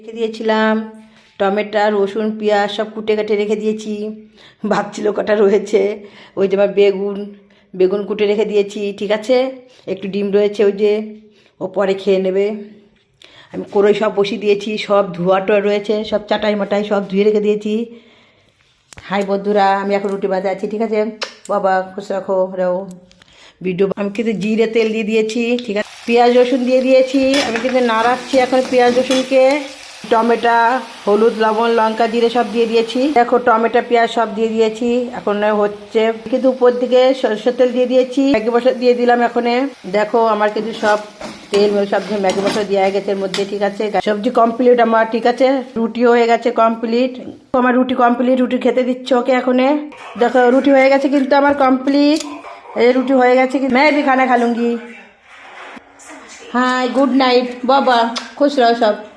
রেখে দিয়েছিলাম টমেটো রসুন পেঁয়াজ সব কুটে কাটে রেখে দিয়েছি। ভাবছিল কটা রয়েছে, ওই যে আমার বেগুন কুটে রেখে দিয়েছি, ঠিক আছে। একটু ডিম রয়েছে, ওই যে ও পরে খেয়ে নেবে। আমি কড়াই সব বসিয়ে দিয়েছি, সব ধোয়াটা রয়েছে, সব চাটাই মাটাই সব ধুয়ে রেখে দিয়েছি। হাই বন্ধুরা, আমি এখন রুটি বাজে আছি, ঠিক আছে। বাবা খুশ রাখো রাও ভিডিও। আমি কিন্তু জিরে তেল দিয়ে দিয়েছি, ঠিক আছে। পেঁয়াজ রসুন দিয়ে দিয়েছি, আমি কিন্তু নাড়াচ্ছি এখন পেঁয়াজ রসুনকে। টমেটো হলুদ লবণ লঙ্কা জিরে সব দিয়ে দিয়েছি। দেখো টমেটো পেঁয়াজ সব দিয়ে দিয়েছি, এখন হচ্ছে। কিন্তু উপর দিকে সরষের তেল দিয়ে দিয়েছি, ম্যাগি মশলা দিয়ে দিলাম। এখন দেখো আমার কিন্তু সব তেল সব ম্যাগি মশলা দেওয়া গেছে এর মধ্যে, ঠিক আছে। সবজি কমপ্লিট আমার, ঠিক আছে। রুটি হয়ে গেছে কমপ্লিট, আমার রুটি কমপ্লিট। রুটি খেতে দিচ্ছ ওকে এখন। দেখো রুটি হয়ে গেছে কিন্তু আমার কমপ্লিট। এই রুটি হয়ে গেছে, मैं भी खाना खा लूंगी। हाँ गुड नाइट बाबा, खुश रहो सब।